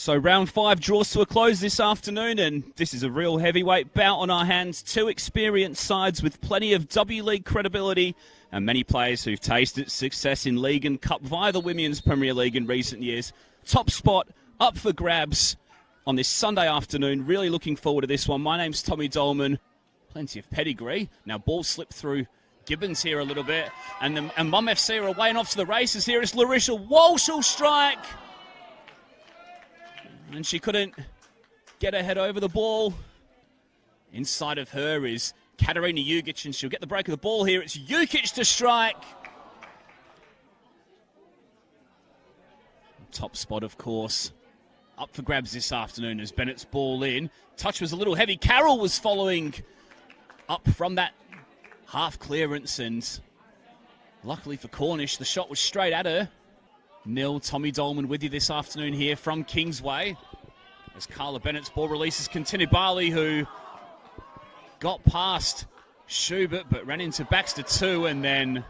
So round 5 draws to a close this afternoon, and this is a real heavyweight bout on our hands. Two experienced sides with plenty of W League credibility and many players who've tasted success in League and Cup via the Women's Premier League in recent years. Top spot up for grabs on this Sunday afternoon. Really looking forward to this one. My name's Tommy Dolman. Plenty of pedigree. Now ball slipped through Gibbons here a little bit, and Mum FC are away and off to the races here. It's Larissa Walsh will strike. And she couldn't get her head over the ball. Inside of her is Katarina Jukic, and she'll get the break of the ball here. It's Jukic to strike. Top spot, of course, up for grabs this afternoon as Bennett's ball in. Touch was a little heavy. Carroll was following up from that half clearance, and luckily for Cornish, the shot was straight at her. Tommy Dolman with you this afternoon here from Kingsway. As Carla Bennett's ball releases Continubali, who got past Schubert but ran into Baxter 2, and then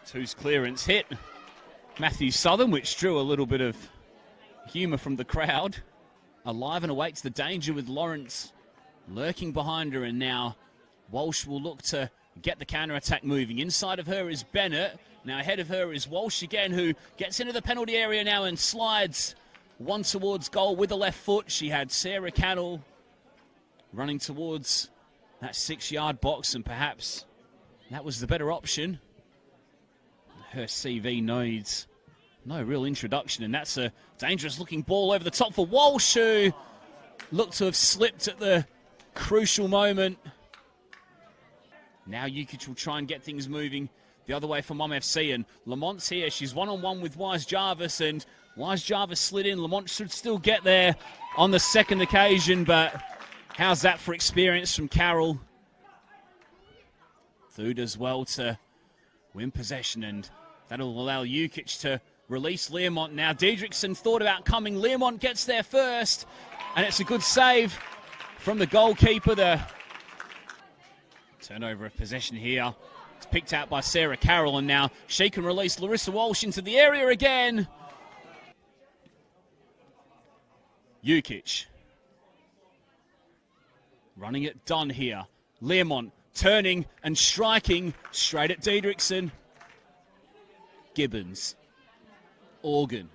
2's clearance hit Matthew Southern, which drew a little bit of humour from the crowd. Alive and awaits the danger with Lawrence lurking behind her, and now Walsh will look to get the counter-attack moving. Inside of her is Bennett. Now ahead of her is Walsh again, who gets into the penalty area now and slides one towards goal with the left foot. She had Sarah Cannell running towards that 6-yard box, and perhaps that was the better option. Her CV needs no real introduction, and that's a dangerous-looking ball over the top for Walsh, who looked to have slipped at the crucial moment. Now Jukic will try and get things moving the other way for Mum FC, and Lamont's here. She's one-on-one with Wise Jarvis, and Wise Jarvis slid in. Lamont should still get there on the second occasion, but how's that for experience from Carroll? Thud as well to win possession, and that'll allow Jukic to release Learmont. Now Diedrichsen thought about coming. Learmont gets there first, and it's a good save from the goalkeeper. The turnover of possession here. It's picked out by Sarah Carroll, and now she can release Larissa Walsh into the area again. Jukic running it done here. Learmont turning and striking straight at Diedrichsen. Gibbons. Organ.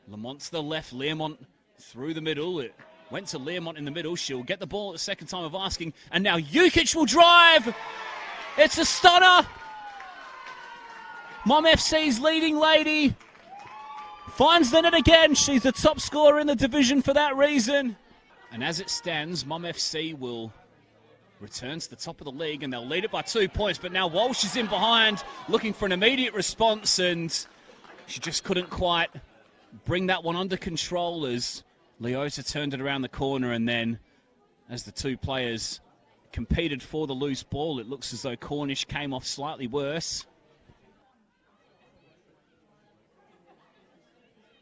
Lamont to the left. Learmont through the middle. It went to Learmont in the middle. She'll get the ball at the second time of asking. And now Jukic will drive. It's a stunner. Mum FC's leading lady finds the net again. She's the top scorer in the division for that reason. And as it stands, Mum FC will return to the top of the league, and they'll lead it by 2 points. But now Walsh is in behind, looking for an immediate response, and she just couldn't quite bring that one under control as Leota turned it around the corner, and then as the two players competed for the loose ball, it looks as though Cornish came off slightly worse.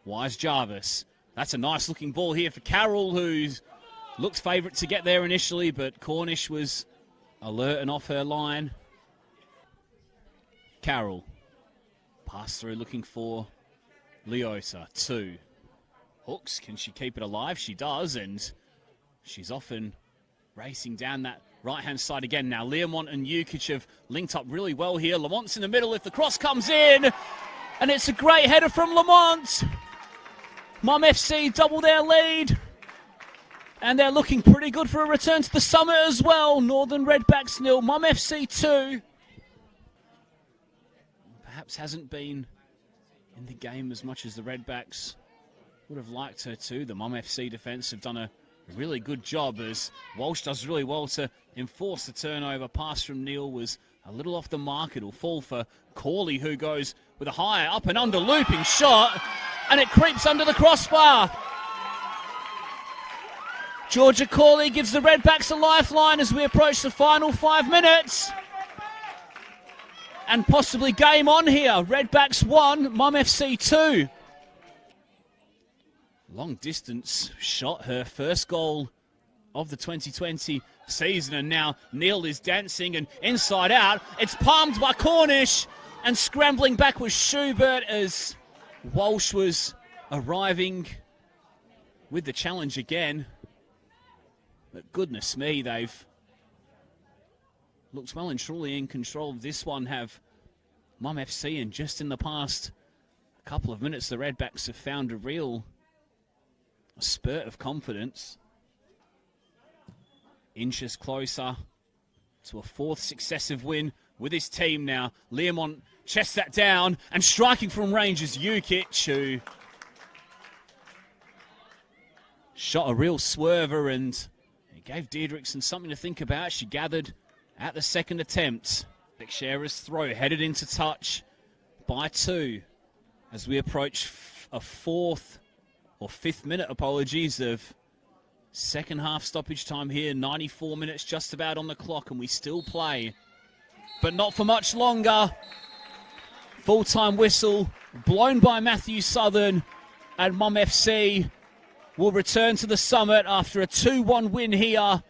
Wise Jarvis. That's a nice looking ball here for Carroll, who's looked favourite to get there initially, but Cornish was alert and off her line. Carroll. Pass through looking for Leota. 2. Hooks, can she keep it alive? She does, and she's often racing down that right-hand side again. Now Learmont and Jukic have linked up really well here. Lamont's in the middle if the cross comes in, and it's a great header from Lamont. Mum FC double their lead, and they're looking pretty good for a return to the summit as well. Northern Redbacks 0, Mum FC 2. Perhaps hasn't been in the game as much as the Redbacks would have liked her to. The Mum FC defence have done a really good job, as Walsh does really well to enforce the turnover. Pass from Neil was a little off the mark. It'll fall for Cawley, who goes with a high up and under looping shot, and it creeps under the crossbar. Georgia Cawley gives the Redbacks a lifeline as we approach the final 5 minutes. And possibly game on here. Redbacks 1, Mum FC 2. Long distance shot, her first goal of the 2020 season, and now Neil is dancing and inside out. It's palmed by Cornish, and scrambling back was Schubert as Walsh was arriving with the challenge again. But goodness me, they've looked well and truly in control of this one, have Mum FC, and just in the past couple of minutes, the Redbacks have found a real spurt of confidence. Inches closer to a fourth successive win with his team now. Learmont chests that down, and striking from range is Jukic, who shot a real swerver, and it gave Deirdrickson something to think about. She gathered at the second attempt. Shearer's throw headed into touch by 2 as we approach a fifth minute, apologies, of second half stoppage time here. 94 minutes just about on the clock, and we still play, but not for much longer. Full-time whistle blown by Matthew Southern, and Mum FC will return to the summit after a 2-1 win here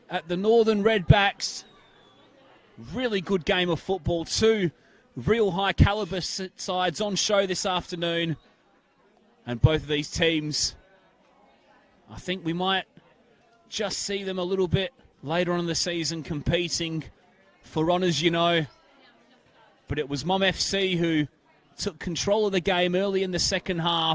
at the Northern Redbacks. Really good game of football. 2 real high caliber sides on show this afternoon, and both of these teams, I think we might just see them a little bit later on in the season competing for honours, you know. But it was Mum FC who took control of the game early in the second half,